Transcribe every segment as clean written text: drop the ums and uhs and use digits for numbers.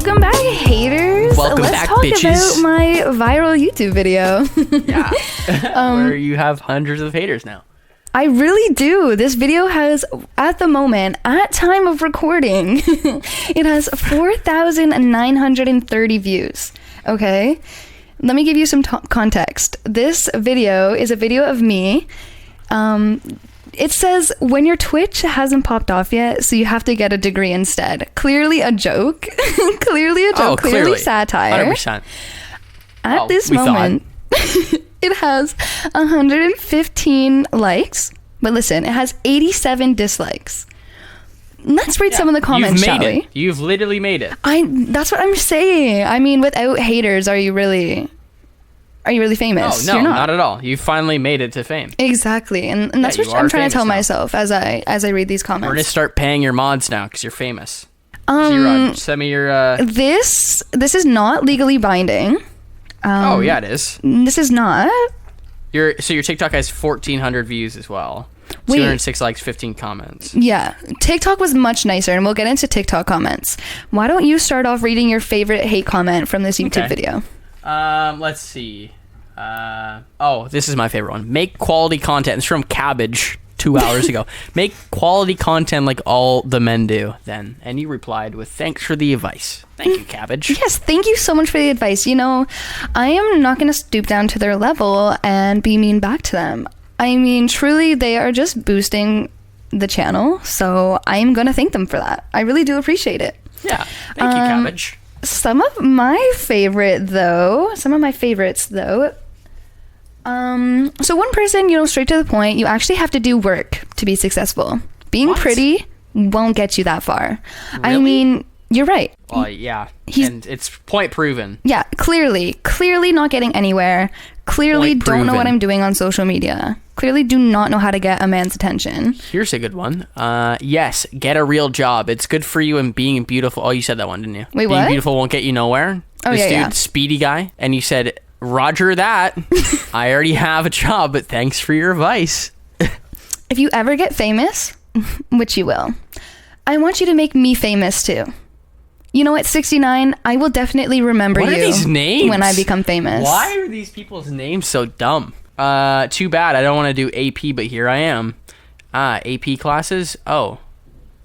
Welcome back, haters. Welcome Let's back, talk bitches. about my viral YouTube video. Yeah. Where you have hundreds of haters now. I really do. This video has, at the moment, at time of recording, it has 4,930 views. Okay? Let me give you some context. This video is a video of me. It says, when your Twitch hasn't popped off yet, so you have to get a degree instead. Clearly a joke. Clearly a joke. Clearly satire. 100%. At this moment, it has 115 likes. But listen, it has 87 dislikes. Let's read some of the comments, shall we? You've literally made it. That's what I'm saying. I mean, without haters, are you really famous? No, You're not at all. You finally made it to fame. Exactly, and that's what I'm trying to tell myself as I read these comments. We're gonna start paying your mods now because you're famous. 𝔚𝔢𝔩𝔠𝔬𝔪𝔢, send me your. This is not legally binding. Oh yeah, it is. This is not. Your TikTok has 1,400 views as well. Wait. 206 likes, 15 comments. Yeah, TikTok was much nicer, and we'll get into TikTok comments. Why don't you start off reading your favorite hate comment from this YouTube video? Let's see. This is my favorite one. Make quality content. It's from Cabbage 2 hours ago. Make quality content like all the men do, then. And you replied with, thanks for the advice. Thank you, Cabbage. Yes, thank you so much for the advice. You know, I am not going to stoop down to their level and be mean back to them. I mean, truly, they are just boosting the channel, so I'm going to thank them for that. I really do appreciate it. Yeah, thank you, Cabbage. Some of my favorites, though. So one person, straight to the point, you actually have to do work to be successful. Being pretty won't get you that far. Really? I mean, you're right. Well, yeah, and it's point proven. Yeah, clearly not getting anywhere. Clearly don't know what I'm doing on social media. Clearly do not know how to get a man's attention. Here's a good one. Yes, get a real job. It's good for you and being beautiful. Oh, you said that one, didn't you? Wait, being what? Beautiful won't get you nowhere. Oh, this yeah, dude, Speedy guy. And you said, Roger that. I already have a job, but thanks for your advice. If you ever get famous, which you will, I want you to make me famous too. You know, at 69, I will definitely remember you. What are these names? When I become famous. Why are these people's names so dumb? Too bad. I don't want to do AP, but here I am. AP classes. Oh,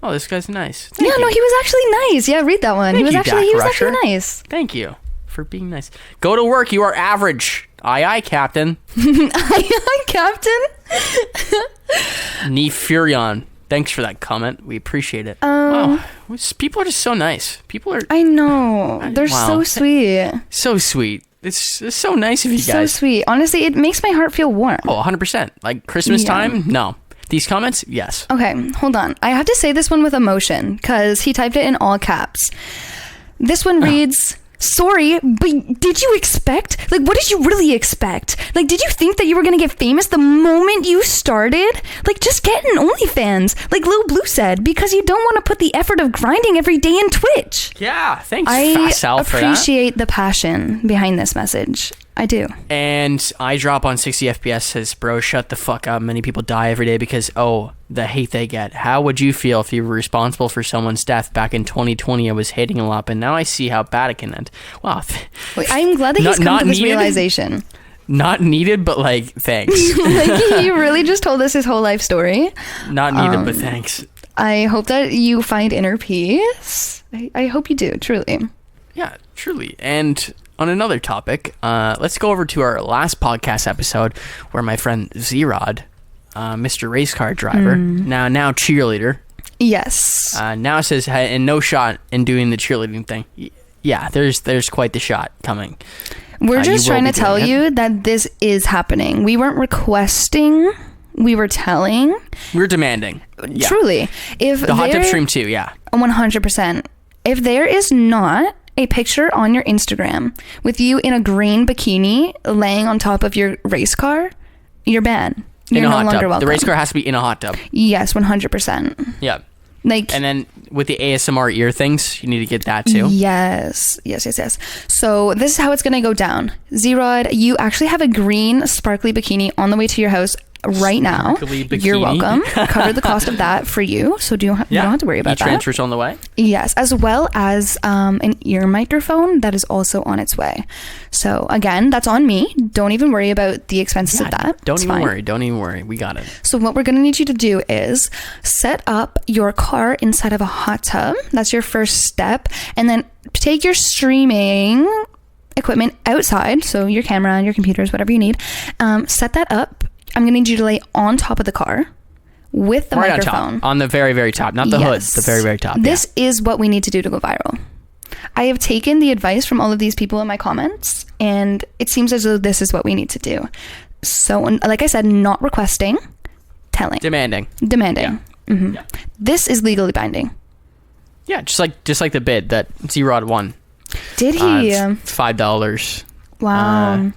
this guy's nice. Thank you. No, he was actually nice. Yeah, read that one. He was actually nice. Thank you for being nice. Go to work. You are average. Aye, Captain. Aye, Captain. Furion. Thanks for that comment. We appreciate it. Wow. People are just so nice. People are... I know. They're so sweet. So sweet. It's so nice of you guys. So sweet. Honestly, it makes my heart feel warm. Oh, 100%. Like Christmas time? No. These comments? Yes. Okay, hold on. I have to say this one with emotion because he typed it in all caps. This one reads... Sorry, but did you expect? Like, what did you really expect? Like, did you think that you were gonna get famous the moment you started? Like, just get an OnlyFans, like Lil Blue said, because you don't want to put the effort of grinding every day in Twitch. Yeah, thanks, I Facel, for that. appreciate the passion behind this message. I do. And I drop on 60 FPS says, bro, shut the fuck up. Many people die every day because, the hate they get. How would you feel if you were responsible for someone's death? Back in 2020, I was hating a lot, but now I see how bad it can end. Wow. I'm glad that he's come to this realization. Not needed, but thanks. Like, he really just told us his whole life story. Not needed, but thanks. I hope that you find inner peace. I hope you do, truly. Yeah, truly. And on another topic, let's go over to our last podcast episode where my friend 𝔚𝔢𝔩𝔠𝔬𝔪𝔢, Mr. Race Car Driver, now cheerleader. Yes. Now says, and no shot in doing the cheerleading thing. Yeah, there's quite the shot coming. We're just trying to tell you that this is happening. We weren't requesting. We were telling. We're demanding. Yeah. Truly. If the hot tip stream too, yeah. 100%. If there is not a picture on your Instagram with you in a green bikini laying on top of your race car, you're banned. You're no longer welcome. The race car has to be in a hot tub. Yes, 100%. Yeah. And then with the ASMR ear things, you need to get that too. Yes. So this is how it's going to go down. 𝔚𝔢𝔩𝔠𝔬𝔪𝔢, you actually have a green sparkly bikini on the way to your house right now. Sparkly bikini. You're welcome. Covered the cost of that for you, so you don't have to worry about that. E-transfer's on the way. Yes, as well as an ear microphone that is also on its way. So again, that's on me. Don't even worry about the expenses of that. Don't even worry. We got it. So what we're going to need you to do is set up your car inside of a hot tub. That's your first step. And then take your streaming equipment outside. So your camera and your computers, whatever you need. Set that up. I'm going to need you to lay on top of the car with the microphone. On the very, very top. Not the hood. The very, very top. This is what we need to do to go viral. I have taken the advice from all of these people in my comments, and it seems as though this is what we need to do. So, like I said, not requesting, telling. Demanding. Yeah. Mm-hmm. Yeah. This is legally binding. Yeah, just like the bid that 𝔚𝔢𝔩 won. Did he? $5. Wow.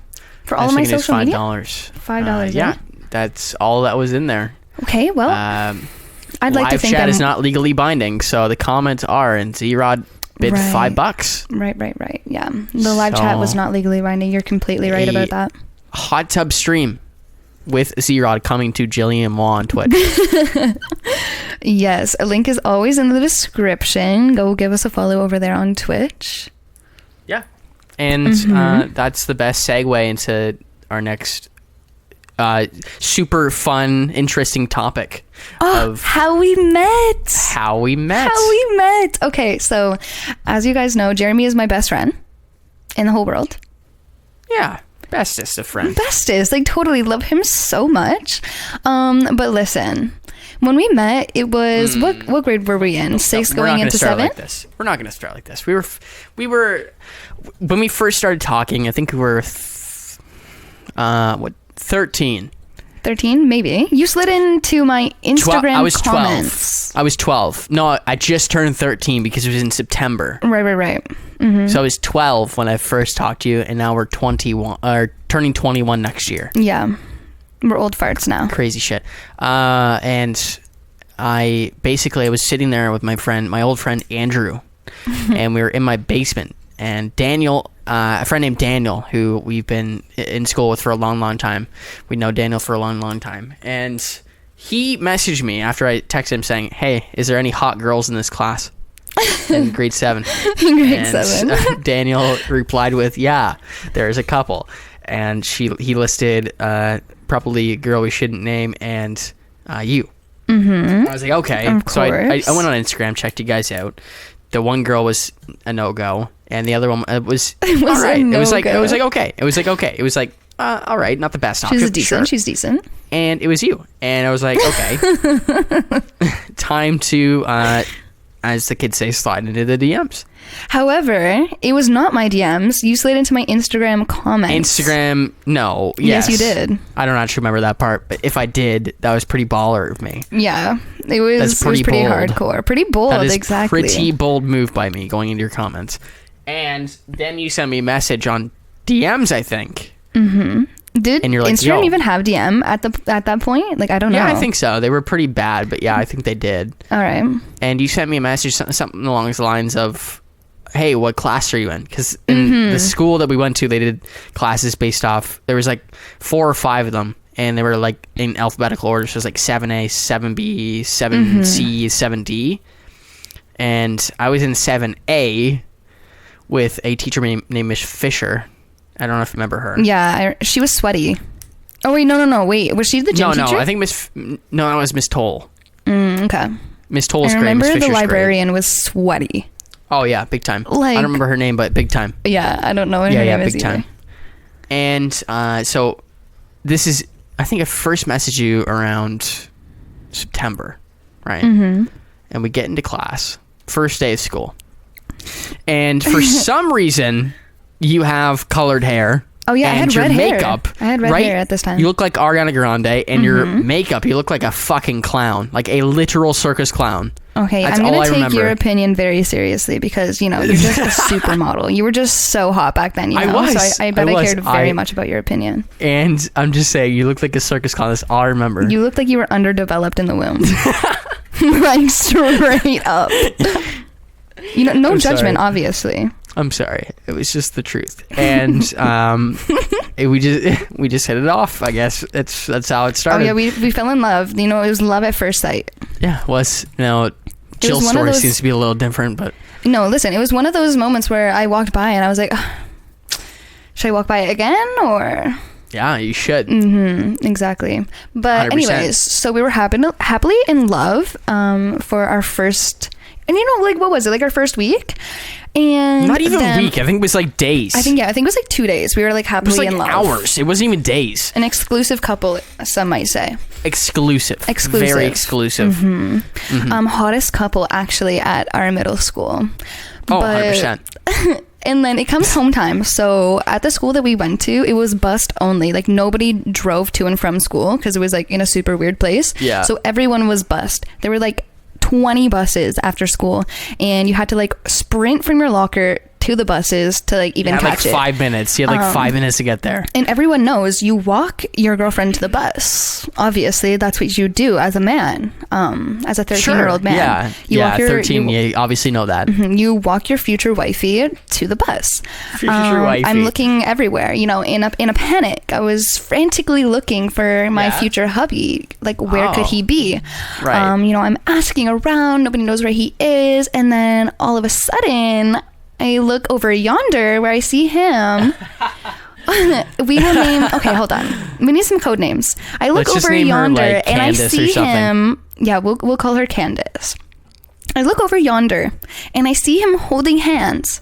For all of my social media? $5. Yeah, that's all that was in there. Okay, well, I'd like to think live chat is not legally binding, so the comments are, and 𝔚𝔢𝔩 bid $5. Right. Yeah, the live chat was not legally binding. You're completely right about that. Hot tub stream with 𝔚𝔢𝔩 coming to 𝔚𝔢𝔩 on Twitch. Yes, a link is always in the description. Go give us a follow over there on Twitch. Yeah, and that's the best segue into our next super fun, interesting topic of how we met. Okay, so as you guys know, Jeremy is my best friend in the whole world. Yeah, bestest of friends. Bestest, like totally love him so much. But listen, when we met, it was what grade were we in? 6th going into 7th? We're not going to start like this. We were when we first started talking, I think we were 13. 13, maybe. You slid into my Instagram comments. I was 12. No, I just turned 13 because it was in September. Right. Mm-hmm. So I was 12 when I first talked to you, and now we're 21, or turning 21 next year. Yeah. We're old farts now. Crazy shit. And I was sitting there with my old friend Andrew, and we were in my basement. And Daniel, a friend named Daniel, who we've been in school with for a long, long time. We know Daniel for a long, long time. And he messaged me after I texted him saying, "Hey, is there any hot girls in this class?" In grade 7. Grade 7. Daniel replied with, "Yeah, there's a couple." And he listed probably a girl we shouldn't name and you. Mm-hmm. I was like, okay. So I went on Instagram, checked you guys out. The one girl was a no-go, and the other one was all right. It was like okay. It was like all right, not the best option. She's decent. And it was you, and I was like, okay, time to, as the kids say, slide into the DMs. However, it was not my DMs. You slid into my Instagram comments. No. Yes, you did. I don't actually remember that part, but if I did, that was pretty baller of me. Yeah, it was pretty hardcore. Pretty bold, that is exactly. Pretty bold move by me going into your comments. And then you sent me a message on DMs, I think. Mm-hmm. Did and you're like, Instagram even have DM at that point? Like, I don't know. Yeah, I think so. They were pretty bad, but yeah, I think they did. All right. And you sent me a message, something along the lines of, "Hey, what class are you in?" Because in the school that we went to, they did classes based off, there was like 4 or 5 of them, and they were like in alphabetical order. So it was like 7A, 7B, 7C, 7D. And I was in 7A with a teacher named Miss Fisher. I don't know if you remember her. Yeah, she was sweaty. Oh, wait, no. Wait, was she the gym teacher? No, I think that was Miss Toll. Okay. Miss Toll's great. I remember Miss the librarian great. Was sweaty. Oh, yeah, big time. Like, I don't remember her name, but big time. Yeah, I don't know what her name is big either. Time. And so this is, I think I first messaged you around September, right? Mm-hmm. And we get into class, first day of school. And for some reason, you have colored hair. Oh, yeah, I had red makeup, hair. I had red hair at this time. You look like Ariana Grande, and your makeup, you look like a fucking clown, like a literal circus clown. Okay, I'm going to take your opinion very seriously because, you're just a supermodel. You were just so hot back then, I was. So I bet I cared very much about your opinion. And I'm just saying, you look like a circus clown. That's all I remember. You looked like you were underdeveloped in the womb. Like, straight up. No judgment, obviously. I'm sorry. It was just the truth. And we just hit it off, I guess. That's how it started. Oh, yeah, we fell in love. You know, it was love at first sight. Yeah, it was. You know, Jill's story seems to be a little different, but... No, listen, it was one of those moments where I walked by and I was like, should I walk by it again, or... Yeah, you should. Exactly. But 100%. anyways, so we were happily in love for our first... And you know, like, what was it? Like, our first week? And not even then, a week. I think it was like days. I think it was like 2 days. We were like happily it was like in love. hours. It wasn't even days. An exclusive couple, some might say. Exclusive. Very exclusive. Hottest couple actually at our middle school. Oh, but, 100%. And then it comes home time. So at the school that we went to, it was bus only. Like, nobody drove to and from school because it was like in a super weird place. Yeah. So everyone was bused. There were like 20 buses after school, and you had to like sprint from your locker to the buses to like even catch like 5 minutes. You had like 5 minutes to get there. And everyone knows you walk your girlfriend to the bus. Obviously, that's what you do as a man, as a 13-year-old man. Yeah, you walk your, 13. You obviously know that. You walk your future wifey to the bus. Future wifey. I'm looking everywhere. You know, in a panic. I was frantically looking for my future hubby. Like, where could he be? Right. You know, I'm asking around. Nobody knows where he is. And then all of a sudden, I look over yonder where I see him. We will name... Okay, hold on. We need some code names. I look over yonder her, like, and I Candace see him... Yeah, we'll call her Candace. I look over yonder and I see him holding hands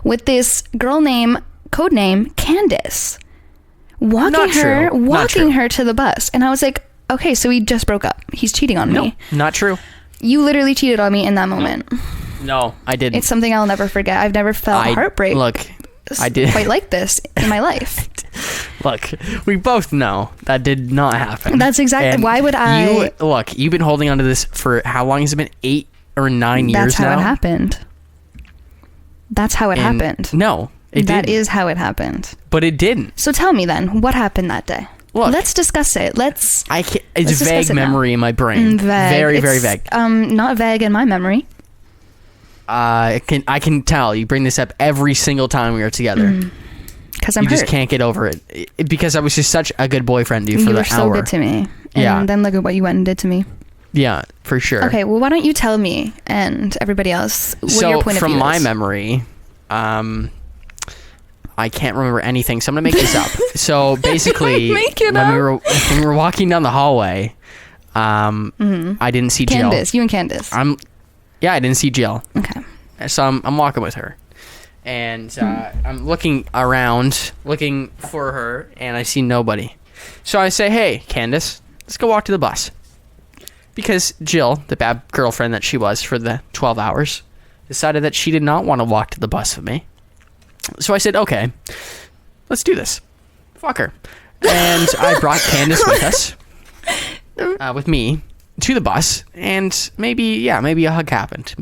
with this girl name, code name, Candace. Walking her to the bus. And I was like, okay, so we just broke up. He's cheating on me. Not true. You literally cheated on me in that moment. No, I didn't. It's something I'll never forget. I've never felt heartbreak. Look, I did quite like this in my life. Look, we both know that did not happen. That's exactly... And why would I... Look, you've been holding on to this for how long has it been? 8 or 9 years now? That's how it happened. That's how it happened. No, it didn't. That is how it happened. But it didn't. So tell me then, what happened that day? Look, let's discuss it. It's vague memory in my brain. Very, very vague. Not vague in my memory. I can tell you bring this up every single time we are together. Because I'm hurt. You just can't get over it. Because I was just such a good boyfriend to you for the hour. You were so good to me. And then look at what you went and did to me. Yeah, for sure. Okay, well, why don't you tell me and everybody else what your point of view is? From my memory, I can't remember anything, so I'm gonna make this up. So basically, when we were walking down the hallway, I didn't see Jill. Candace, you and Candace. I didn't see Jill. Okay. So I'm walking with her, and I'm looking around, looking for her, and I see nobody. So I say, "Hey, Candace, let's go walk to the bus." Because Jill, the bad girlfriend that she was for the 12 hours, decided that she did not want to walk to the bus with me. So I said, "Okay, let's do this. Fuck her." And I brought Candace with us, with me, to the bus, and maybe a hug happened.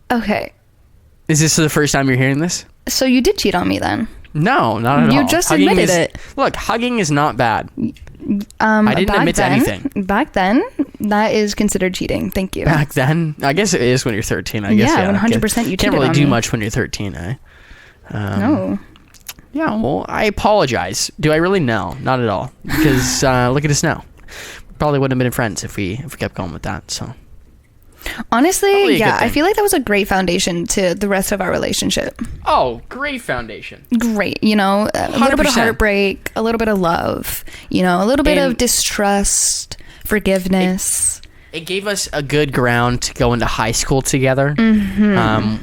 Okay. Is this the first time you're hearing this? So you did cheat on me then? No, not at all. You just admitted it. Look, hugging is not bad. I didn't admit to anything. Back then, that is considered cheating. Thank you. Back then? I guess it is when you're 13. I guess, yeah, 100% you cheated can't really on do me. much when you're 13, eh? No. Yeah, well, I apologize. Do I really? No, not at all. Because look at us now. We probably wouldn't have been friends if we kept going with that, so... Honestly, yeah, I feel like that was a great foundation to the rest of our relationship. Oh, great foundation. Great, you know, a little bit of heartbreak, a little bit of love, you know, a little bit of distrust, forgiveness. It gave us a good ground to go into high school together.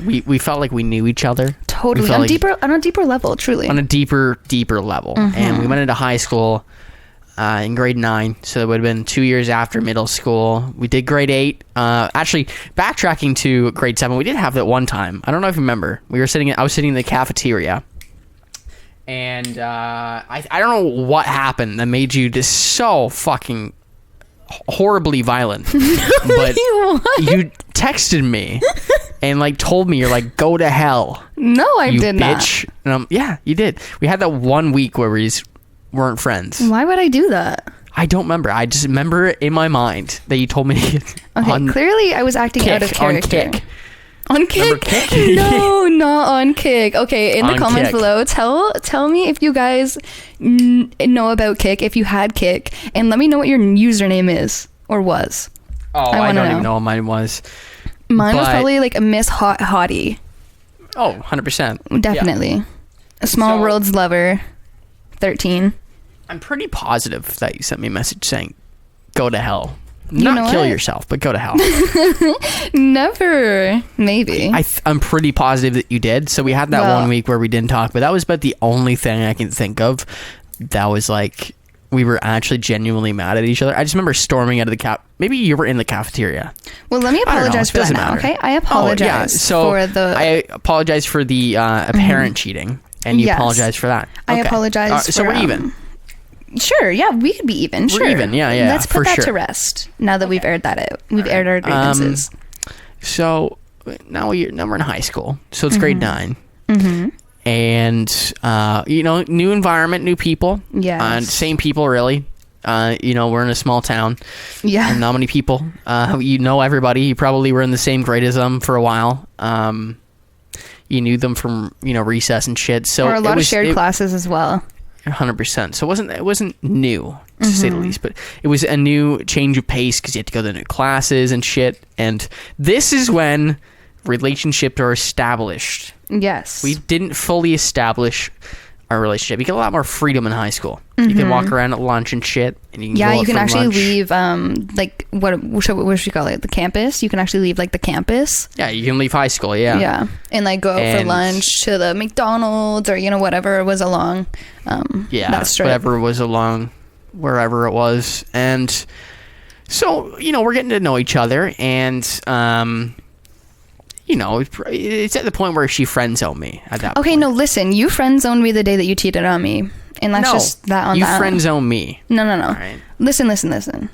We felt like we knew each other. Totally. On a deeper level, truly. On a deeper level. And we went into high school in grade 9, so it would have been 2 years after middle school. We did grade 8. Actually, backtracking to grade 7, we did have that one time. I don't know if you remember. I was sitting in the cafeteria, and I don't know what happened that made you just so fucking horribly violent. But you texted me and like told me, you're like, "Go to hell." No, I did bitch. not. And yeah, you did. We had that 1 week where we weren't friends. Why would I do that? I don't remember. I just remember in my mind that you told me. Okay, clearly I was acting out of character. On Kick? Kick? No, not on Kick. Okay, in the On comments Kick. below, tell me if you guys know about Kick, if you had Kick, and let me know what your username is or was. Oh, I wanna don't know. even know what mine was. Mine was But- probably like a Miss Hottie. Oh, 100%. Definitely. Yeah. A Small So- World's Lover, 13. I'm pretty positive that you sent me a message saying, go to hell. You Not know kill what? yourself, but go to hell. Never. Maybe. I'm pretty positive that you did. So we had that Well- 1 week where we didn't talk, but that was about the only thing I can think of that was like we were actually genuinely mad at each other. I just remember storming out of the maybe you were in the cafeteria. Well, let me I don't know. apologize It for that doesn't now, matter. okay? I apologize So for the... I apologize for the apparent cheating, and you Yes. apologize for that. I Okay. apologize So for, we're even. Sure, yeah, we could be even. Sure. even, yeah, Let's put for that sure. to rest now that we've aired that out. We've aired our grievances. So now we're in high school. So it's grade 9. Mm-hmm. And new environment, new people. Yes. Same people, really. We're in a small town. Yeah. And not many people. You know everybody. You probably were in the same grade as them for a while. You knew them from recess and shit. So Or a lot it of was, shared classes as well. 100%. So it wasn't new to say the least, but it was a new change of pace because you had to go to new classes and shit. And this is when relationships are established. Yes. We didn't fully establish our relationship. You get a lot more freedom in high school. You can walk around at lunch and shit, and you can Yeah, go you out can for actually lunch. leave, what should you call it? The campus? You can actually leave, like, the campus. Yeah, you can leave high school. Yeah. Yeah. And, like, go out for And- lunch to the McDonald's or, whatever was along that strip. Whatever was along wherever it was. And so, we're getting to know each other, and it's at the point where she friend zoned me at that point. Okay, no, listen. You friend zoned me the day that you cheated on me. And that's just that on you that. friend zone me. No. All right. Listen.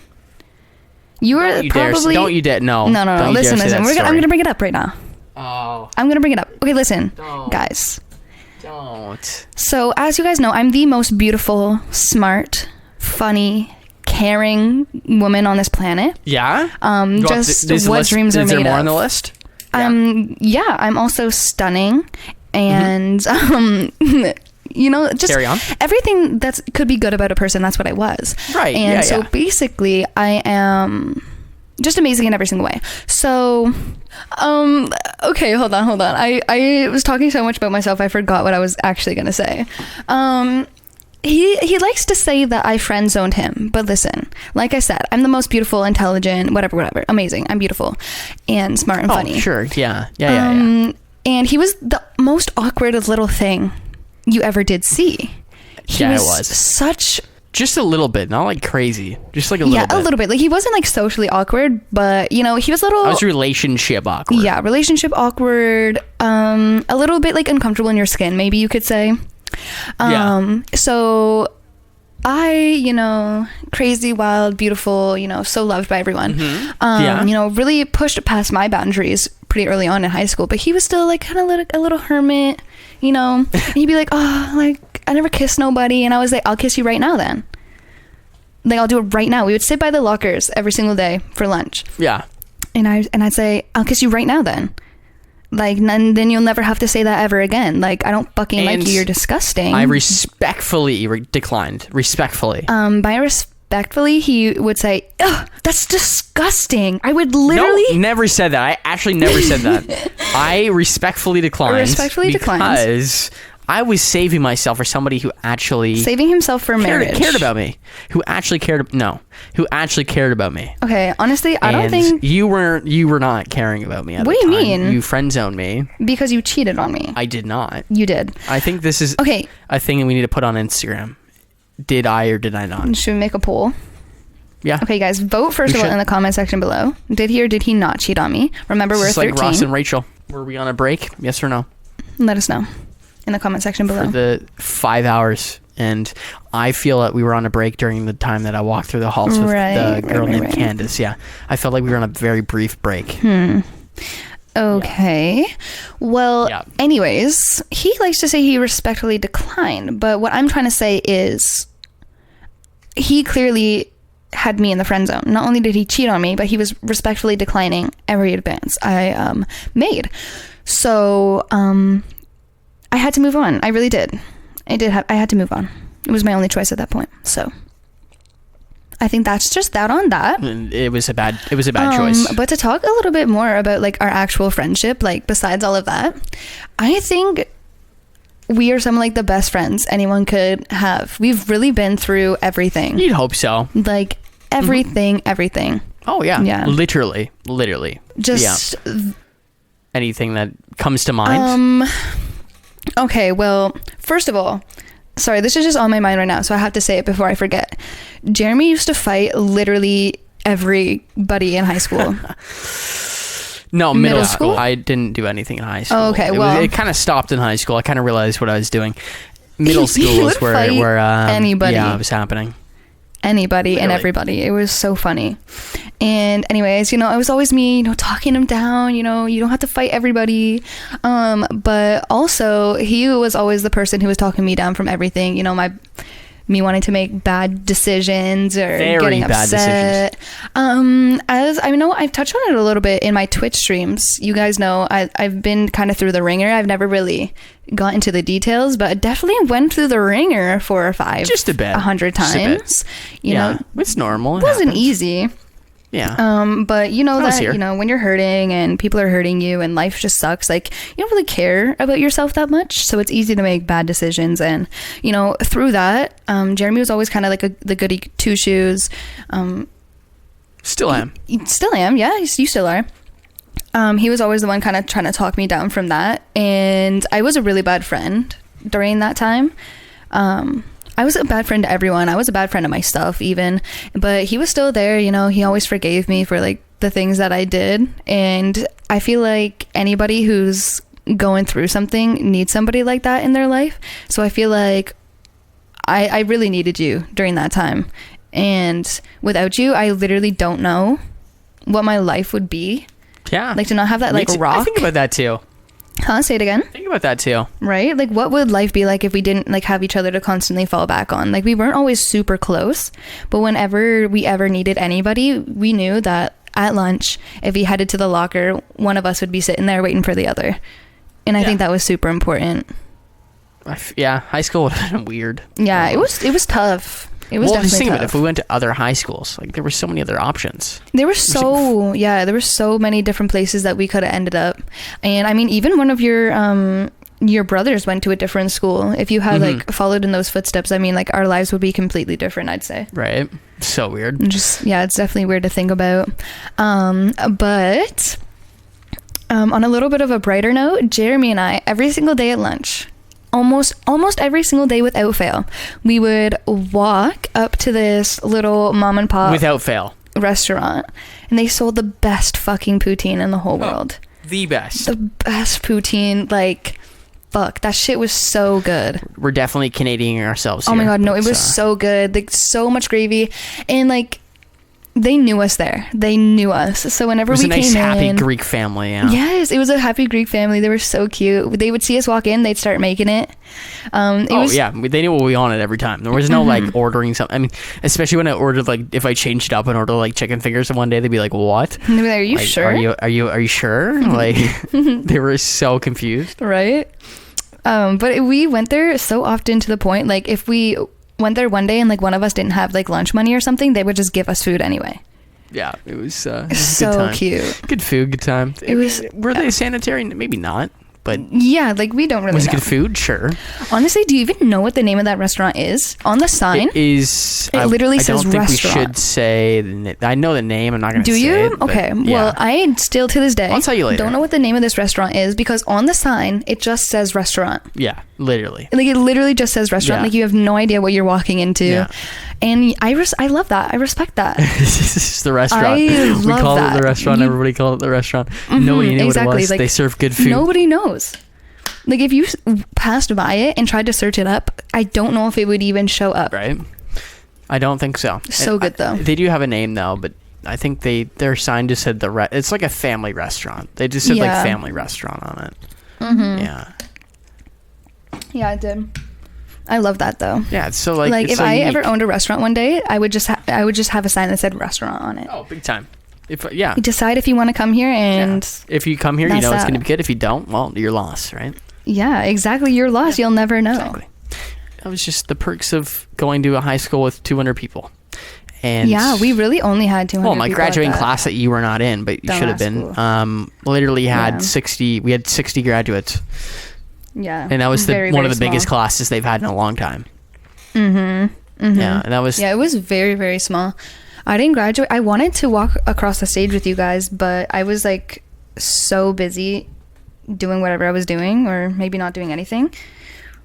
You were probably... Don't you dare. No. No. Don't you Listen. dare say that I'm going story. to bring it up right now. Oh, I'm going to bring it up. Okay, listen. Don't. Guys. don't. So, as you guys know, I'm the most beautiful, smart, funny, caring woman on this planet. Yeah? Just what dreams are Is there made more of. on the list? Yeah, I'm also stunning, and just Carry on. everything that could be good about a person. That's what I was. Right, And yeah, so yeah. basically, I am just amazing in every single way. So, okay, hold on. I was talking so much about myself, I forgot what I was actually gonna say. He likes to say that I friend zoned him, but listen, like I said, I'm the most beautiful, intelligent, whatever, amazing. I'm beautiful and smart and funny. Oh, sure. Yeah. Yeah. And he was the most awkward little thing you ever did see. He Yeah, it was was. such... Just a little bit, not like crazy. Just like a little Yeah, bit. a little bit. Like, he wasn't like socially awkward, but he was a little... I was relationship awkward. Yeah, relationship awkward, a little bit like uncomfortable in your skin, maybe you could say. So I, crazy, wild, beautiful, so loved by everyone. Really pushed past my boundaries pretty early on in high school, but he was still like kind of like a little hermit, and he'd be like, oh, like, I never kissed nobody. And I was like, I'll kiss you right now then. Like, I'll do it right now. We would sit by the lockers every single day for lunch. Yeah. And I'd say, I'll kiss you right now then. Like, then you'll never have to say that ever again. Like, I don't fucking like And you. You're disgusting. I respectfully declined. Respectfully. By respectfully, he would say, ugh, that's disgusting. I would literally... No, never said that. I actually never said that. I respectfully declined. Respectfully declined. Because I was saving myself for somebody who actually... Saving himself for marriage. cared about me. Who actually cared about me. Okay, honestly, I don't think... You were not caring about me at What the do you time. mean? You friend zoned me. Because you cheated on me. I did not. You did. I think this is Okay. a thing we need to put on Instagram. Did I or did I not? Should we make a poll? Yeah. Okay, guys, vote first We of all should. in the comment section below. Did he or did he not cheat on me? Remember, we're It's 13. like Ross and Rachel. Were we on a break? Yes or no? Let us know in the comment section below. For the 5 hours. And I feel that we were on a break during the time that I walked through the halls with the girl named Candace. Yeah. I felt like we were on a very brief break. Okay. Well, Yeah. anyways, he likes to say he respectfully declined, but what I'm trying to say is he clearly had me in the friend zone. Not only did he cheat on me, but he was respectfully declining every advance I made. So I had to move on. I really did. I had to move on. It was my only choice at that point. So I think that's just that on that. It was a bad choice. But to talk a little bit more about like our actual friendship, like besides all of that, I think we are some of like the best friends anyone could have. We've really been through everything. You'd hope so. Like everything. Oh yeah. Yeah. Literally. Just anything that comes to mind. Okay, well, first of all, sorry, this is just on my mind right now, so I have to say it before I forget. Jeremy used to fight literally everybody in high school. No, middle school. I didn't do anything in high school. Oh, okay, it kind of stopped in high school. I kind of realized what I was doing. Middle school was where anybody. Yeah, it was happening. Anybody and everybody. It was so funny. And anyways, it was always me, talking him down, you don't have to fight everybody. But also he was always the person who was talking me down from everything, me wanting to make bad decisions or getting upset. As I know, I've touched on it a little bit in my Twitch streams. You guys know I've been kind of through the ringer. I've never really got into the details, but I definitely went through the ringer 4 or 5, just a bit, 100 times. It's normal. It wasn't easy. Yeah. But when you're hurting and people are hurting you and life just sucks, like you don't really care about yourself that much. So it's easy to make bad decisions. And, through that, Jeremy was always kind of like the goody two shoes. Still am. Still am. Yeah. You still are. He was always the one kind of trying to talk me down from that. And I was a really bad friend during that time. I was a bad friend to everyone. I was a bad friend to myself even, but he was still there. He always forgave me for like the things that I did. And I feel like anybody who's going through something needs somebody like that in their life. So I feel like I really needed you during that time. And without you, I literally don't know what my life would be. Yeah. Like to not have that like rock. I think about that too. Huh? Say it again. Think about that too. Right? Like what would life be like if we didn't like have each other to constantly fall back on? Like we weren't always super close, but whenever we ever needed anybody, we knew that at lunch, if we headed to the locker, one of us would be sitting there waiting for the other. And I think that was super important. High school would have been weird. Yeah, it was tough. It was definitely just think tough. of it. If we went to other high schools, like there were so many other options. There were so many different places that we could have ended up. And I mean, even one of your brothers went to a different school. If you had like followed in those footsteps, I mean, like our lives would be completely different, I'd say. Right. So weird. It's definitely weird to think about. But on a little bit of a brighter note, Jeremy and I, every single day at lunch, almost every single day without fail, we would walk up to this little mom and pop without fail restaurant, and they sold the best fucking poutine in the whole world. The best poutine. Like fuck, that shit was so good. We're definitely Canadian ourselves here. Oh my god, no, it was so good. Like so much gravy, and like they knew us there. They knew us. So whenever we came in... It was a nice, happy Greek family, yeah. Yes, it was a happy Greek family. They were so cute. They would see us walk in, they'd start making it. They knew what we wanted every time. There was no, like, ordering something. I mean, especially when I ordered, like, if I changed it up and ordered, like, chicken fingers one day, they'd be like, what? And they'd be like, are you sure? Are you sure? Like, they were so confused. Right? But we went there so often to the point, like, if we... went there one day and like one of us didn't have like lunch money or something, they would just give us food anyway. Yeah, it was so good time. Cute. Good food, good time. Were they sanitary? Maybe not, but yeah, like we don't really was know. It good food? Sure. Honestly, do you even know what the name of that restaurant is? On the sign, it literally says restaurant. I don't think we should say. I know the name. I'm not going to say it. Do you? Okay. Well, I still to this day I'll tell you later. Don't know what the name of this restaurant is because on the sign it just says restaurant. Yeah, literally. Like it literally just says restaurant. Yeah. Like you have no idea what you're walking into. Yeah. And I love that. I respect that. This is the restaurant. I love we call that. it the restaurant. Everybody called it the restaurant. Nobody knew what it was. Like, they serve good food. Nobody knows. Like if you passed by it and tried to search it up, I don't know if it would even show up. Right. I don't think so. So good though. They do have a name though, but I think their sign just said it's like a family restaurant. They just said like family restaurant on it. Mm-hmm. Yeah. Yeah, it did. I love that though. Yeah, it's so like if so I unique. ever owned a restaurant one day, I would just have a sign that said restaurant on it. Oh, big time. If You decide if you want to come here, and if you come here, you know that's it's going to that. be good. If you don't, well, you're lost, right? yeah, exactly. You're lost. You'll never know. Exactly. That was just the perks of going to a high school with 200 people. And Yeah, we really only had 200. well, my people at graduating that. class that you were not in, but you should have Dumbass been. Literally had Yeah. 60. We had 60 graduates, Yeah, and that was very, one of very the biggest small. classes they've had in a long time. Mm-hmm. Yeah, and that was Yeah, it was very, very small. I didn't graduate. I wanted to walk across the stage with you guys, but I was like so busy doing whatever I was doing, or maybe not doing anything,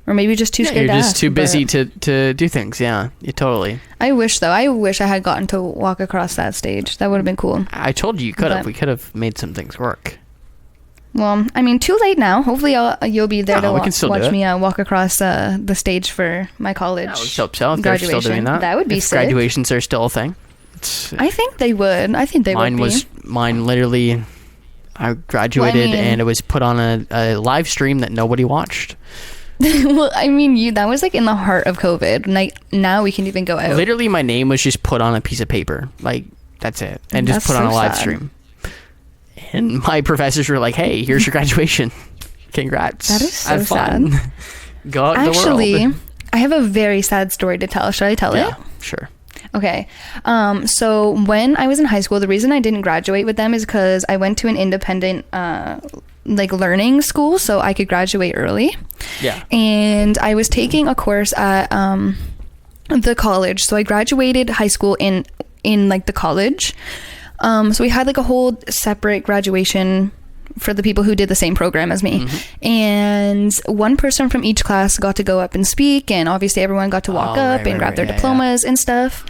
or maybe just too scared you're to just ask, too busy but to do things. Yeah, you totally. I wish though. I wish I had gotten to walk across that stage. That would have been cool. I told you could have. But- We could have made some things work. Well, I mean, too late now. Hopefully, you'll be there No, to we can still do watch it. me walk across the stage for my college. I would hope so. If they're still doing graduation. that, That would be if sick. graduations are still a thing. I think they would. I think they Mine would was mine. Literally, I graduated mean- and it was put on a live stream that nobody watched. be. Well, I mean, that was like in the heart of COVID. Like now we can even go out. Literally, my name was just put on a piece of paper. Like that's it, and just That's put on a so live sad. stream. And my professors were like, "Hey, here's your graduation. Congrats. That is so Have fun. Go out in the Actually, world." I have a very sad story to tell. Should I tell it? Yeah, sure. Okay. So when I was in high school, the reason I didn't graduate with them is because I went to an independent like learning school, so I could graduate early. Yeah. And I was taking a course at the college, so I graduated high school in like the college. So we had like a whole separate graduation for the people who did the same program as me. And one person from each class got to go up and speak, and obviously everyone got to walk Oh, up right, and grab right, their yeah, diplomas and stuff.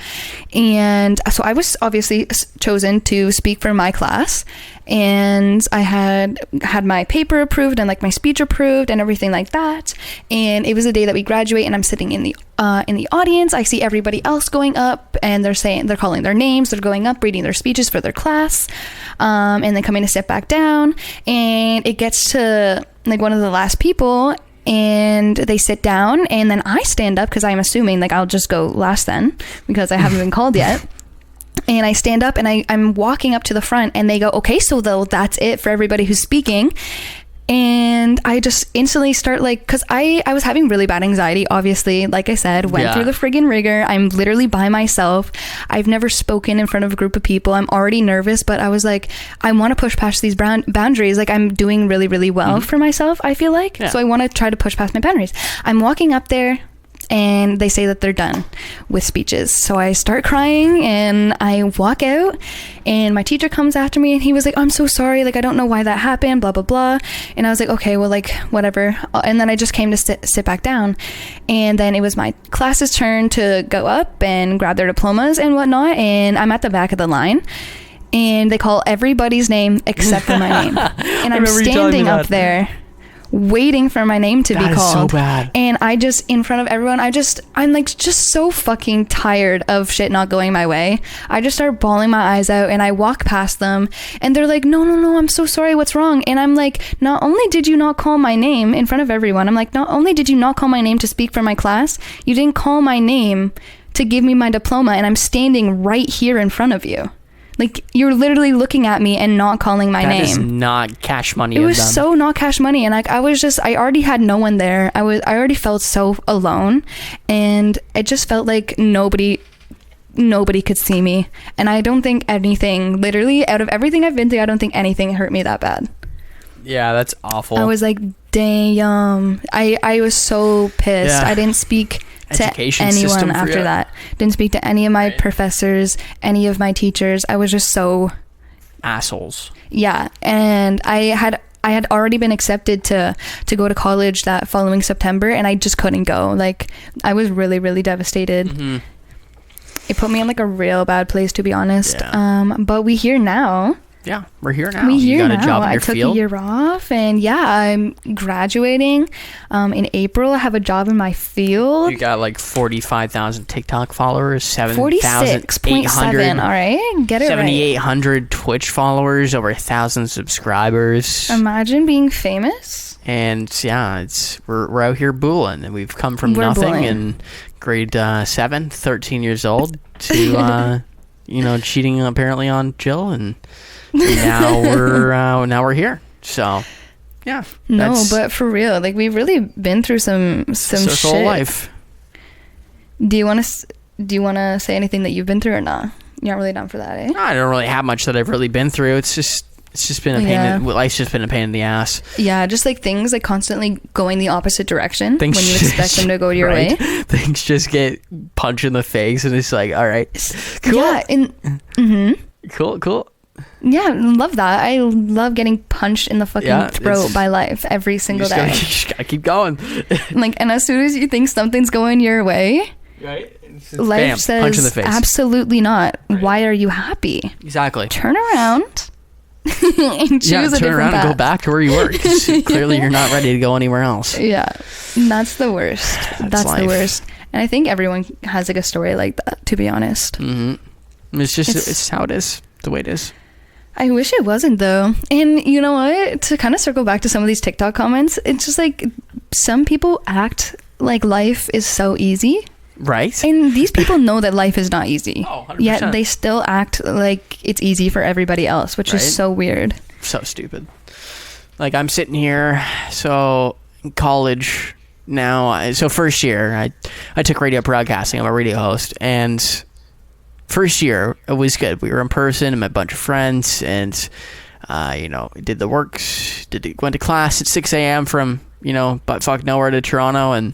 And so I was obviously chosen to speak for my class, and I had my paper approved and like my speech approved and everything like that. And it was the day that we graduate, and I'm sitting in the audience. I see everybody else going up, and they're calling their names, they're going up, reading their speeches for their class, and then coming to sit back down. And it gets to like one of the last people, and they sit down, and then I stand up because I'm assuming like I'll just go last then because I haven't been called yet. And I stand up, and I'm walking up to the front, and they go, "Okay, so though that's it for everybody who's speaking." And I just instantly start like, because I was having really bad anxiety, obviously. Like I said, went through the friggin' rigor. I'm literally by myself. I've never spoken in front of a group of people. I'm already nervous, but I was like, I want to push past these boundaries. Like I'm doing really, really well for myself, I feel like. Yeah. So I want to try to push past my boundaries. I'm walking up there, and they say that they're done with speeches. So I start crying, and I walk out, and my teacher comes after me, and he was like, "I'm so sorry, like I don't know why that happened, blah blah blah." And I was like, "Okay, well, like whatever." And then I just came to sit back down, and then it was my class's turn to go up and grab their diplomas and whatnot, and I'm at the back of the line, and they call everybody's name except for my name, and I'm remember you telling me standing up that. there waiting for my name to That be is so called. bad. And I just, in front of everyone, I'm like just so fucking tired of shit not going my way. I just start bawling my eyes out, and I walk past them, and they're like, no, I'm so sorry, what's wrong? And I'm like, not only did you not call my name in front of everyone, I'm like, not only did you not call my name to speak for my class, you didn't call my name to give me my diploma, and I'm standing right here in front of you. Like, you're literally looking at me and not calling my name. That is not cash money. It of was them. so not cash money, and like I already had no one there. I already felt so alone, and it just felt like nobody could see me. And I don't think anything, literally out of everything I've been through, I don't think anything hurt me that bad. Yeah, that's awful. I was like, damn. I was so pissed. Yeah. I didn't speak to Education system anyone for after you. that. Didn't speak to any of my professors, any of my teachers. I was just so assholes. yeah. And I had already been accepted to go to college that following September, and I just couldn't go. Like I was really, really devastated. It put me in like a real bad place, to be honest. Yeah. But we here now. Yeah, we're here now. We You here got a now. job in I your took field? a year off, and yeah, I'm graduating in April. I have a job in my field. You got like 45,000 TikTok followers, 46.7. All right, get it right. 7,800 Twitch followers, over 1,000 subscribers. Imagine being famous. And yeah, we're out here booling, and we've come from nothing booling. in grade 7, 13 years old, to cheating apparently on Jill, and now we're here. So yeah, No, but for real, like we've really been through some circle shit. of life. Do you want to say anything that you've been through or not? You're not really down for that, eh? I don't really have much that I've really been through. It's just been a pain. Life's just been a pain in the ass. Yeah, just like things like constantly going the opposite direction when you expect them to go your way. Things just get punched in the face, and it's like, all right, cool. Yeah, Cool. Yeah, love that. I love getting punched in the fucking throat by life every single day. You just gotta keep going. And as soon as you think something's going your way, right? Life bam, says punch in the face. Absolutely not. Right. Why are you happy? Exactly. Turn around and choose a different turn around path. and go back to where you were. 'Cause clearly, you're not ready to go anywhere else. Yeah, that's the worst. That's life. the worst. And I think everyone has like a story like that, to be honest. Mm-hmm. It's how it is. The way it is. I wish it wasn't though. And you know what? To kind of circle back to some of these TikTok comments, it's just like some people act like life is so easy. Right. And these people know that life is not easy. Oh, 100%. Yet they still act like it's easy for everybody else, which is so weird. So stupid. Like, I'm sitting here, so in college now, so first year, I took radio broadcasting. I'm a radio host, and first year, it was good. We were in person, I met a bunch of friends, and, did the works, went to class at 6 a.m. from, buttfuck nowhere to Toronto, and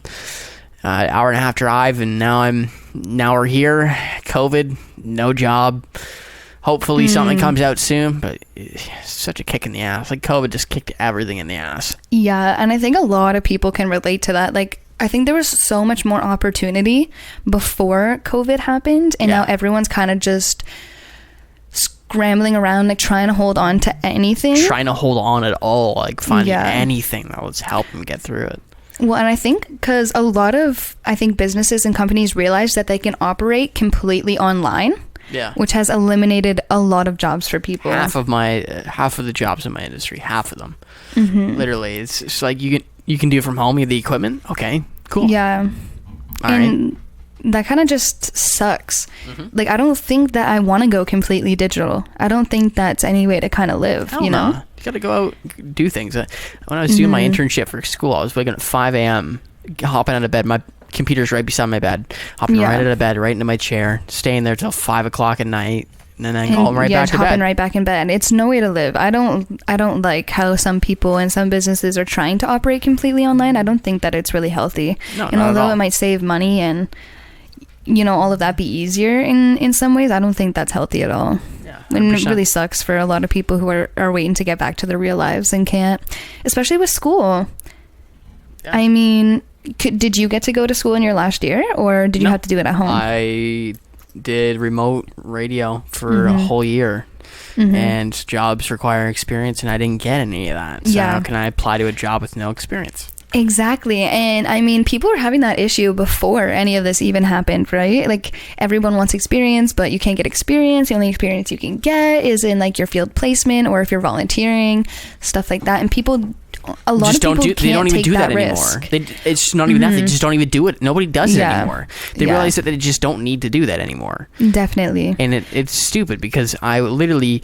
hour and a half drive, and now we're here. COVID, no job. Hopefully something comes out soon, but it's such a kick in the ass. Like, COVID just kicked everything in the ass. Yeah, and I think a lot of people can relate to that. Like, I think there was so much more opportunity before COVID happened, and now everyone's kind of just scrambling around, like trying to hold on to anything. Trying to hold on at all, like finding anything that would help them get through it. Well, and I think because a lot of, businesses and companies realize that they can operate completely online. Yeah. Which has eliminated a lot of jobs for people. Half of the jobs in my industry, half of them. Mm-hmm. Literally, it's just like you can do it from home. You have the equipment. Okay, cool. Yeah. All and that kind of just sucks. Mm-hmm. Like, I don't think that I want to go completely digital. I don't think that's any way to kind of live, You gotta go out, do things. When I was doing my internship for school, I was waking up at 5 a.m., hopping out of bed. My computer's right beside my bed, hopping right out of bed, right into my chair, staying there till 5 o'clock at night, and then going right back to bed. Hopping right back in bed. It's no way to live. I don't like how some people and some businesses are trying to operate completely online. I don't think that it's really healthy. No, and although it might save money and all of that be easier in some ways, I don't think that's healthy at all. Yeah, 100%. And it really sucks for a lot of people who are waiting to get back to their real lives and can't, especially with school. Yeah. I mean, did you get to go to school in your last year, or did you have to do it at home? I did remote radio for a whole year, and jobs require experience, and I didn't get any of that. So how can I apply to a job with no experience? Exactly. And I mean, people were having that issue before any of this even happened, right? Like, everyone wants experience, but you can't get experience. The only experience you can get is in like your field placement, or if you're volunteering, stuff like that. And a lot of people they don't even do that risk. anymore. It's not even that. They just don't even do it. Nobody does it anymore. They realize that they just don't need to do that anymore. Definitely. And it's stupid, because I literally,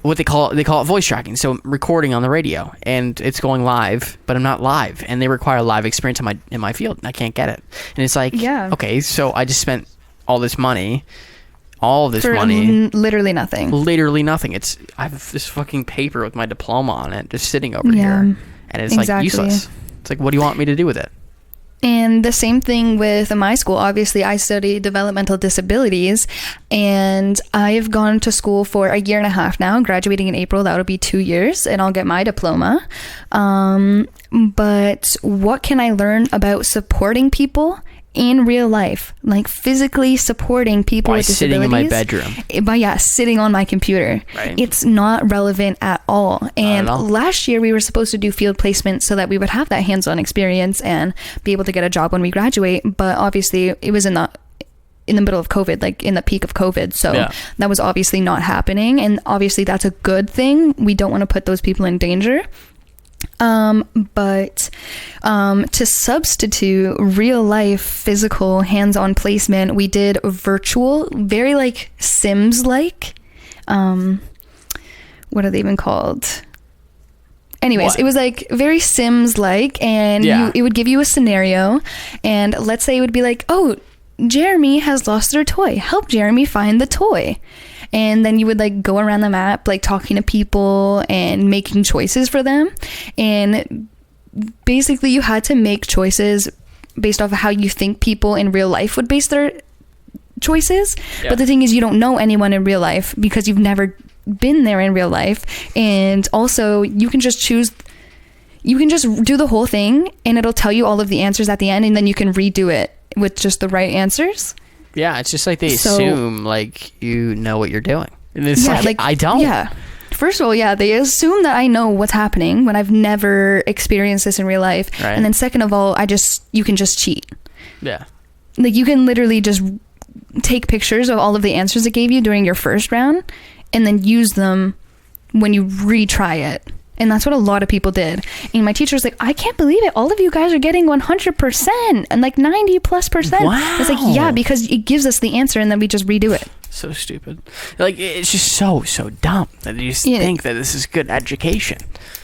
what they call it voice tracking. So recording on the radio, and it's going live, but I'm not live, and they require live experience in my field, and I can't get it. And it's like, okay, so I just spent all this money. Literally nothing. I have this fucking paper with my diploma on it just sitting over here, and it's like useless. It's like, what do you want me to do with it? And the same thing with my school. Obviously, I study developmental disabilities, and I've gone to school for a year and a half now. Graduating in April, that'll be 2 years, and I'll get my diploma. But what can I learn about supporting people in real life, like physically supporting people By with sitting disabilities. in my bedroom. By sitting on my computer. Right. It's not relevant at all. And all. last year we were supposed to do field placement so that we would have that hands-on experience and be able to get a job when we graduate. But obviously it was in the middle of COVID, like in the peak of COVID. So that was obviously not happening. And obviously that's a good thing. We don't want to put those people in danger. But to substitute real life physical hands-on placement, we did virtual, very like Sims like. What are they even called? Anyways, It was like very Sims like, and it would give you a scenario, and let's say it would be like, oh, Jeremy has lost their toy. Help Jeremy find the toy. And then you would like go around the map, like talking to people and making choices for them. And basically you had to make choices based off of how you think people in real life would base their choices. Yeah. But the thing is, you don't know anyone in real life because you've never been there in real life. And also you can just do the whole thing and it'll tell you all of the answers at the end, and then you can redo it with just the right answers. Yeah, it's just like they assume like you know what you're doing. And it's like I don't. Yeah. First of all, they assume that I know what's happening when I've never experienced this in real life. Right. And then second of all, you can just cheat. Yeah. Like you can literally just take pictures of all of the answers it gave you during your first round and then use them when you retry it. And that's what a lot of people did. And my teacher was like, I can't believe it. All of you guys are getting 100% and like 90+%. Wow. It's like, yeah, because it gives us the answer and then we just redo it. So stupid. Like, it's just so dumb that you just think that this is good education.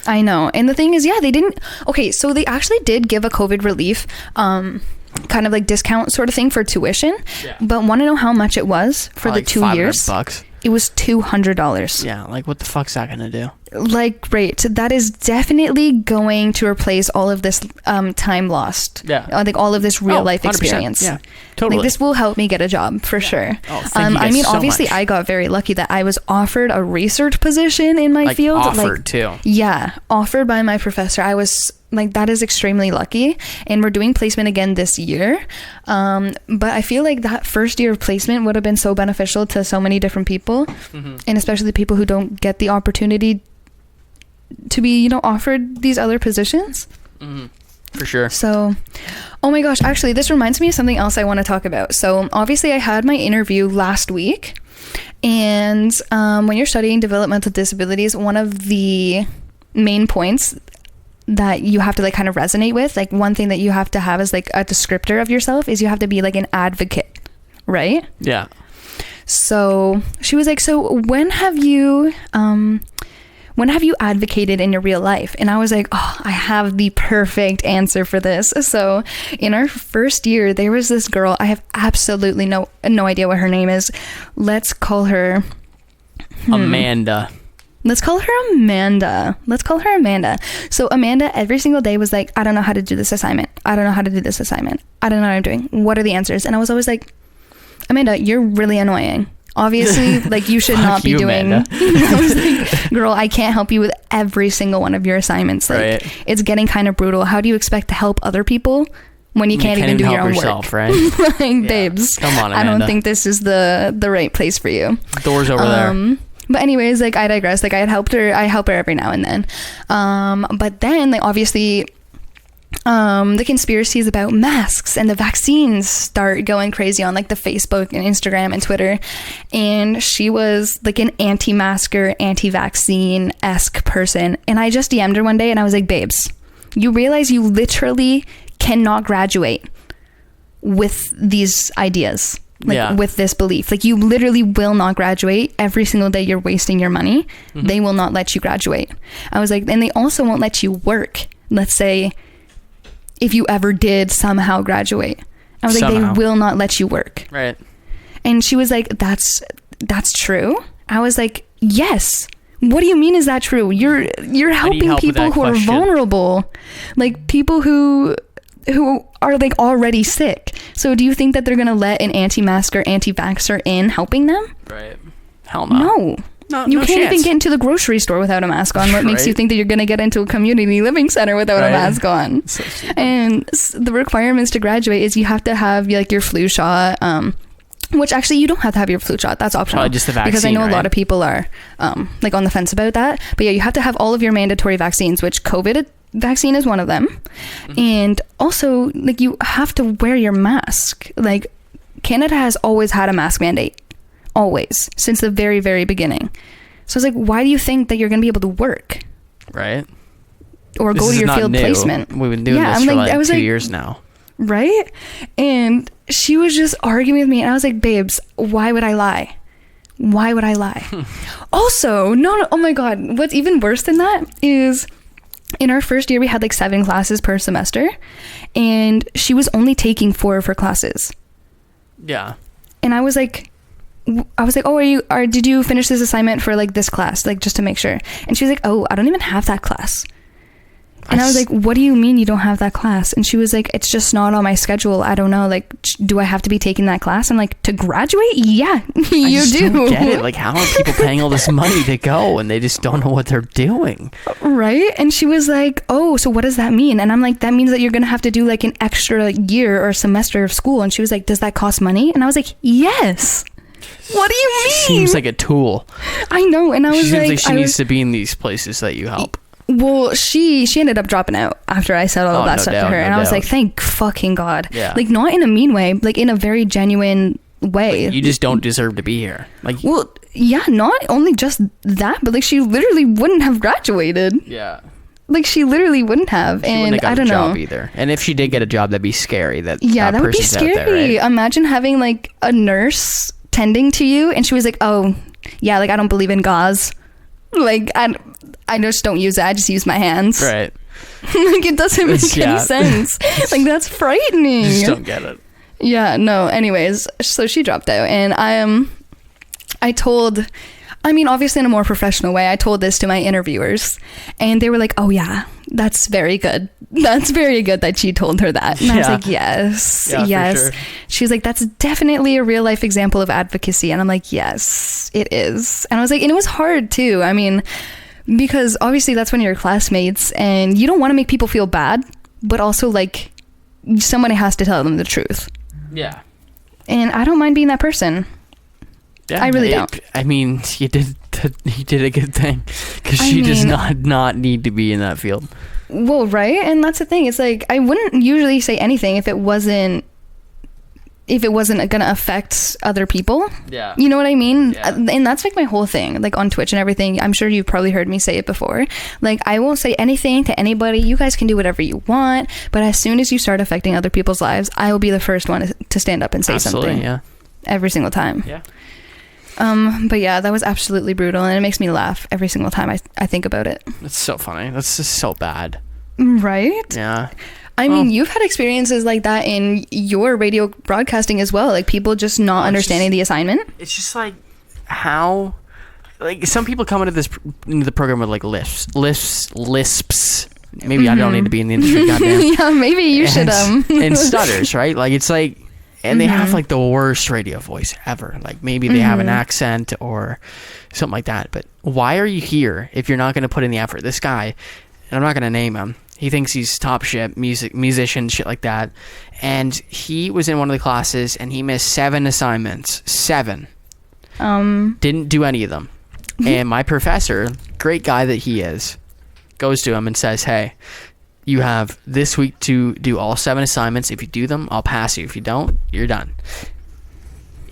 I know. And the thing is, they didn't. Okay, so they actually did give a COVID relief kind of like discount sort of thing for tuition. Yeah. But want to know how much it was for the 2 years? $500. It was $200. Yeah, like what the fuck's that gonna do? Like, great. That is definitely going to replace all of this time lost. Yeah. Like all of this real life experience. Yeah, totally. Like this will help me get a job for sure. Oh, thank you guys so obviously much. I got very lucky that I was offered a research position in my field. Offered too. Yeah, offered by my professor. I was like, that is extremely lucky, and we're doing placement again this year. But I feel like that first year of placement would have been so beneficial to so many different people, and especially people who don't get the opportunity to be, offered these other positions. For sure. So, oh my gosh, actually, this reminds me of something else I want to talk about. So obviously I had my interview last week, and when you're studying developmental disabilities, one of the main points that you have to like kind of resonate with, like one thing that you have to have as like a descriptor of yourself is you have to be like an advocate, right? Yeah. So she was like, so when have you advocated in your real life? And I was like, oh, I have the perfect answer for this. So in our first year, there was this girl, I have absolutely no idea what her name is. Let's call her Amanda. Let's call her Amanda. So Amanda every single day was like, I don't know how to do this assignment. I don't know how to do this assignment. I don't know what I'm doing. What are the answers? And I was always like, Amanda, you're really annoying. Obviously, like you should not be doing. I was like, girl, I can't help you with every single one of your assignments. Like, it's getting kind of brutal. How do you expect to help other people when you can't even do your own yourself, work? Right? Like, babes, come on, Amanda. I don't think this is the right place for you. Door's over there. But anyways, like I digress. Like I help her every now and then. But then like obviously the conspiracies about masks and the vaccines start going crazy on like the Facebook and Instagram and Twitter. And she was like an anti-masker, anti-vaccine-esque person. And I just DM'd her one day and I was like, babes, you realize you literally cannot graduate with these ideas. With this belief, like you literally will not graduate. Every single day you're wasting your money. They will not let you graduate. I was like, and they also won't let you work. Let's say if you ever did somehow graduate, I was like, they will not let you work. Right. And she was like, that's true. I was like, yes. What do you mean is that true? You're helping people who are vulnerable, like people who are like already sick. So do you think that they're gonna let an anti-masker, anti-vaxxer in helping them? Right. Hell no. You can't even get into the grocery store without a mask on. What makes you think that you're going to get into a community living center without a mask on? So and the requirements to graduate is you have to have like your flu shot, which actually you don't have to have your flu shot. That's optional. Just the vaccine, because I know a lot of people are like on the fence about that. But yeah, you have to have all of your mandatory vaccines, which COVID vaccine is one of them. And also, like, you have to wear your mask. Like, Canada has always had a mask mandate. Always. Since the very, very beginning. So it's like, why do you think that you're going to be able to work? Right. Or go to your field placement? We've been doing this for like 2 years now. Right? And she was just arguing with me, and I was like, babes, why would I lie? Why would I lie? Also, no, oh my God, what's even worse than that is in our first year, we had like 7 classes per semester, and she was only taking 4 of her classes. Yeah. And I was like, oh, did you finish this assignment for like this class? Like, just to make sure. And she was like, oh, I don't even have that class. And I was like, what do you mean you don't have that class? And she was like, it's just not on my schedule. I don't know. Like, do I have to be taking that class? I'm like, to graduate? Yeah, you do. Don't get it. Like, how are people paying all this money to go and they just don't know what they're doing? Right? And she was like, oh, so what does that mean? And I'm like, that means that you're going to have to do like an extra year or semester of school. And she was like, does that cost money? And I was like, yes. What do you mean? She seems like a tool. I know. And I was like, she needs to be in these places that you help. Well, she ended up dropping out after I said all of that stuff to her. And I was like, thank fucking God. Yeah. Like, not in a mean way, like in a very genuine way. Like, you just don't deserve to be here. Like, well, yeah, not only just that, but like she literally wouldn't have graduated. Yeah. Like, she literally wouldn't have. She and wouldn't have got I don't a job know either. And if she did get a job, that'd be scary. That would be scary. Out there, right? Imagine having like a nurse tending to you, and she was like, oh yeah, like, I don't believe in gauze. Like, I just don't use it. I just use my hands. Right. Like, it doesn't make any sense. Like, that's frightening. You just don't get it. Yeah, no. Anyways, so she dropped out, and obviously in a more professional way, I told this to my interviewers, and they were like, oh yeah, that's very good. That's very good that she told her that. And I was like, yes. For sure. She was like, that's definitely a real life example of advocacy. And I'm like, yes, it is. And I was like, and it was hard too. I mean, because obviously that's when you're classmates and you don't want to make people feel bad, but also like somebody has to tell them the truth. Yeah. And I don't mind being that person. Yeah, I really don't. I mean, you did a good thing, because she does not need to be in that field. Well, right? And that's the thing. It's like, I wouldn't usually say anything if it wasn't gonna affect other people. Yeah. You know what I mean? Yeah. And that's like my whole thing, like on Twitch and everything. I'm sure you've probably heard me say it before. Like, I won't say anything to anybody. You guys can do whatever you want, but as soon as you start affecting other people's lives, I will be the first one to stand up and say something. Yeah. Every single time. Yeah. But yeah, that was absolutely brutal, and it makes me laugh every single time I think about it. It's so funny. That's just so bad. Right? Yeah. I mean, you've had experiences like that in your radio broadcasting as well, like people just not understanding the assignment. It's just like, how, like, some people come into the program with like lisps. Maybe I don't need to be in the industry, goddamn. Yeah, maybe you should and stutters, right? Like, it's like, and they have like the worst radio voice ever. Like, maybe they have an accent or something like that. But why are you here if you're not going to put in the effort? This guy, and I'm not going to name him, he thinks he's top shit, musician, shit like that. And he was in one of the classes and he missed 7 assignments. 7. Didn't do any of them. And my professor, great guy that he is, goes to him and says, hey, you have this week to do all 7 assignments. If you do them, I'll pass you. If you don't, you're done.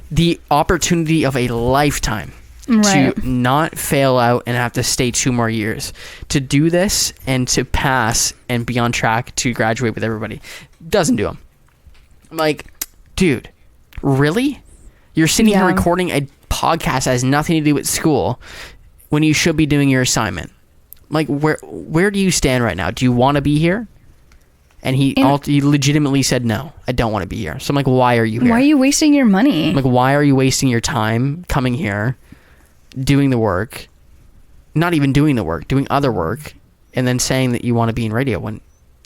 The opportunity of a lifetime to not fail out and have to stay 2 more years. To do this and to pass and be on track to graduate with everybody. Doesn't do them. I'm like, dude, really? You're sitting here recording a podcast that has nothing to do with school when you should be doing your assignment. Like, where do you stand right now? Do you want to be here? And he legitimately said, no, I don't want to be here. So I'm like, why are you here? Why are you wasting your money? I'm like, why are you wasting your time coming here, doing the work, not even doing the work, doing other work, and then saying that you want to be in radio when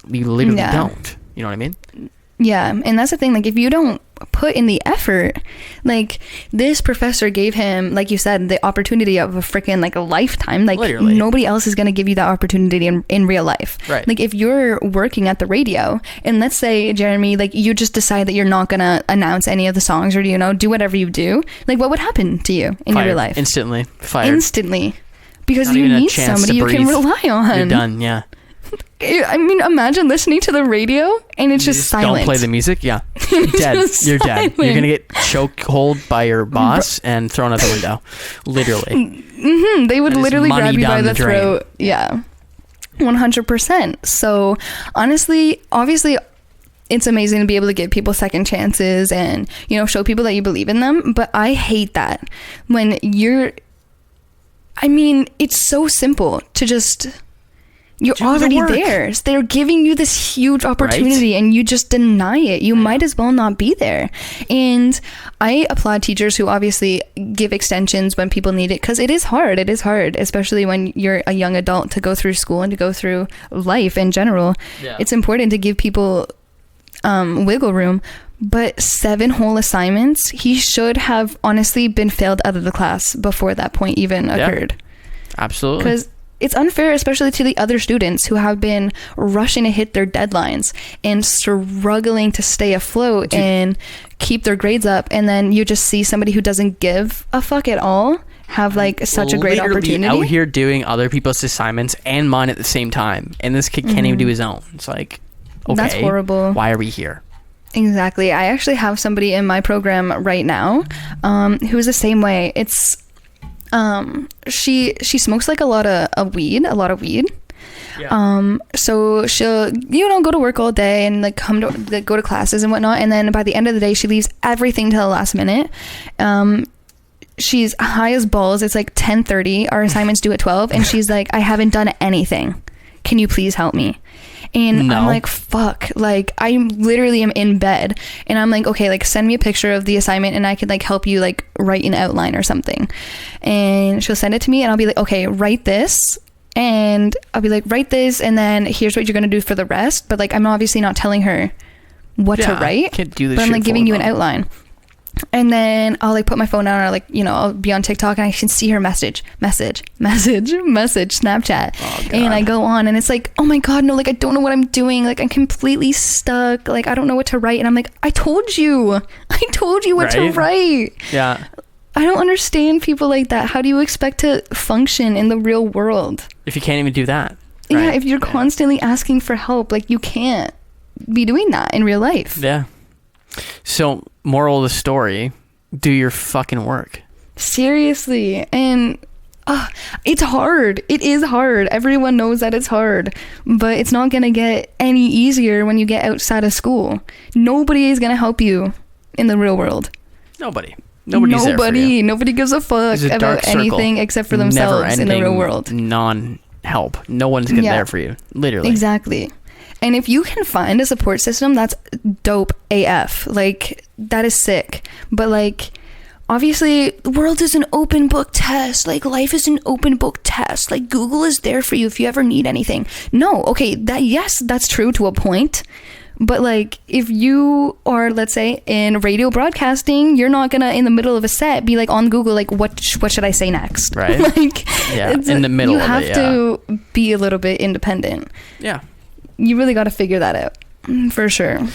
you literally don't? You know what I mean? Yeah, and that's the thing. Like, if you don't put in the effort, like, this professor gave him, like you said, the opportunity of a freaking, like, a lifetime. Like, literally. Nobody else is going to give you that opportunity in real life. Right. Like, if you're working at the radio, and let's say, Jeremy, like, you just decide that you're not going to announce any of the songs, or, you know, do whatever you do, like, what would happen to you in your real life? Instantly. Fired. Instantly. Because Not you even a need chance somebody to you can breathe. rely on. You're done, yeah. I mean, imagine listening to the radio and it's You just silent. Don't play the music, yeah. It's Dead. just You're dead. silent. You're gonna get chokehold by your boss and thrown out the window. Literally. They would That is literally money grab you by down the the drain. throat. Yeah. 100%. So honestly, obviously, it's amazing to be able to give people second chances and, you know, show people that you believe in them. But I hate that when I mean, it's so simple to just... You're Do the already work. there. They're giving you this huge opportunity and you just deny it. You might as well not be there. And I applaud teachers who obviously give extensions when people need it, because it is hard. It is hard, especially when you're a young adult, to go through school and to go through life in general. Yeah. It's important to give people wiggle room. But 7 whole assignments, he should have honestly been failed out of the class before that point even occurred. Absolutely. Because it's unfair, especially to the other students who have been rushing to hit their deadlines and struggling to stay afloat and keep their grades up. And then you just see somebody who doesn't give a fuck at all have like such a great Literally opportunity. out here doing other people's assignments and mine at the same time. And this kid can't even do his own. It's like, okay. That's horrible. Why are we here? Exactly. I actually have somebody in my program right now who is the same way. It's she smokes like a lot of weed. Yeah. So she'll, you know, go to work all day and like go to classes and whatnot, and then by the end of the day she leaves everything till the last minute. She's high as balls. It's like 10:30. Our assignments due at 12, and she's like, I haven't done anything. Can you please help me? And No. I'm like, fuck, like I literally am in bed and I'm like, okay, like send me a picture of the assignment and I could like help you like write an outline or something. And she'll send it to me and I'll be like, okay, write this. And I'll be like, write this and then here's what you're going to do for the rest. But like, I'm obviously not telling her what to write, can't do this but I'm shit like for giving you an them. outline. And then I'll like put my phone down, or like, you know, I'll be on TikTok and I can see her message Snapchat. Oh, God. And I go on and it's like, oh my God, no, like I don't know what I'm doing, like I'm completely stuck, like I don't know what to write. And I'm like, I told you what to Right? write. Yeah. I don't understand people like that. How do you expect to function in the real world? If you can't even do that. Yeah, right? if you're constantly asking for help, like you can't be doing that in real life. Yeah. So, moral of the story, do your fucking work. Seriously. And it's hard. It is hard. Everyone knows that it's hard, but it's not gonna get any easier when you get outside of school. Nobody is gonna help you in the real world. Nobody's there for you. Nobody gives a fuck It's a dark about circle. anything except for themselves in the real world. Non-help. No one's good there for you. Literally. Exactly. And if you can find a support system, that's dope AF. Like, that is sick. But like, obviously, the world is an open book test. Like, life is an open book test. Like, Google is there for you if you ever need anything. No, okay, that's true to a point. But like, if you are, let's say, in radio broadcasting, you're not gonna, in the middle of a set, be like on Google, like, what should I say next? Right. Like, Yeah, in the middle of it, you have to be a little bit independent. Yeah. You really got to figure that out, for sure.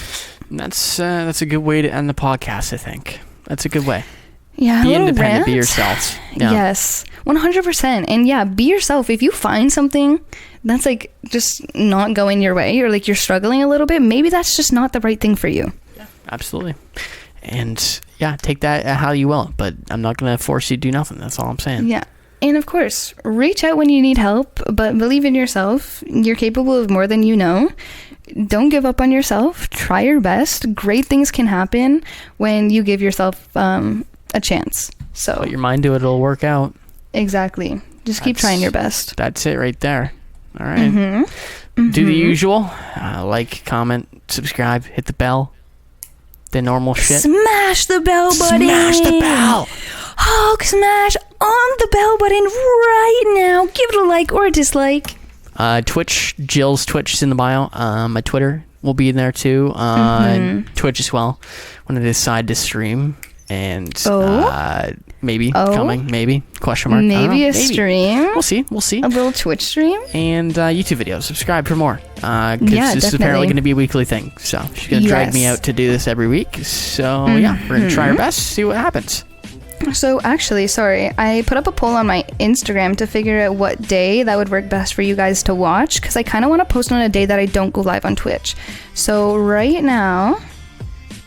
That's a good way to end the podcast, I think. That's a good way. Yeah, Be a little independent, be rant. yourself. Yeah. Yes, 100%. And yeah, be yourself. If you find something that's like just not going your way, or like you're struggling a little bit, maybe that's just not the right thing for you. Yeah, absolutely. And yeah, take that how you will. But I'm not going to force you to do nothing. That's all I'm saying. Yeah. And of course, reach out when you need help, but believe in yourself. You're capable of more than you know. Don't give up on yourself. Try your best. Great things can happen when you give yourself a chance. So Put your mind to it, it'll work out. exactly. Just keep trying your best. That's it right there. All right. Do the usual. Like, comment, subscribe, hit the bell. The normal shit. Smash the bell button. Smash the bell. Hulk smash on the bell button right now. Give it a like or a dislike. Twitch, Jill's Twitch is in the bio. My Twitter, will be in there too. Twitch as well when it is decide to stream. And maybe coming, maybe question mark. Maybe a stream. We'll see. A little Twitch stream and YouTube videos. Subscribe for more. Yeah, this is apparently going to be a weekly thing. So she's going to drag me out to do this every week. So yeah, we're going to try our best. See what happens. So actually, sorry, I put up a poll on my Instagram to figure out what day that would work best for you guys to watch, because I kind of want to post on a day that I don't go live on Twitch. So right now,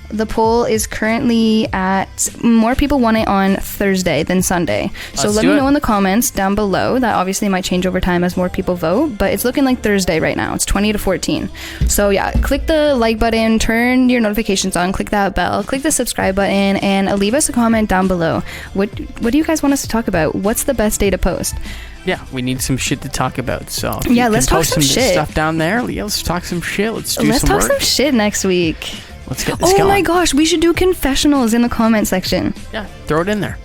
the poll is currently at more people want it on Thursday than Sunday. So let me know in the comments down below. That obviously might change over time as more people vote, but it's looking like Thursday right now. It's 20 to 14. So yeah, click the like button, turn your notifications on, click that bell, click the subscribe button, and leave us a comment down below. What do you guys want us to talk about? What's the best day to post? Yeah, we need some shit to talk about. So yeah, let's talk some shit. Stuff down there. Yeah, let's talk some shit. Let's talk some shit next week. Let's get this going. Oh my gosh, we should do confessionals in the comment section. Yeah, throw it in there.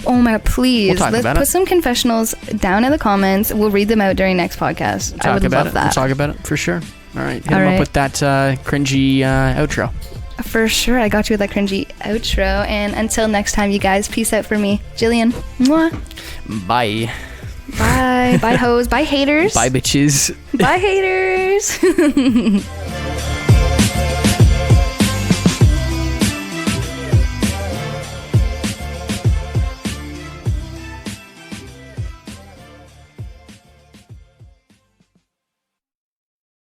Oh my god, please. Let's put some confessionals down in the comments. We'll read them out during next podcast. I would love that. We'll talk about it for sure. All right, hit them up with that cringy outro. For sure, I got you with that cringy outro. And until next time, you guys, peace out for me, Jillian. Mwah. Bye. Bye. Bye, hoes. Bye, haters. Bye, bitches. Bye, haters.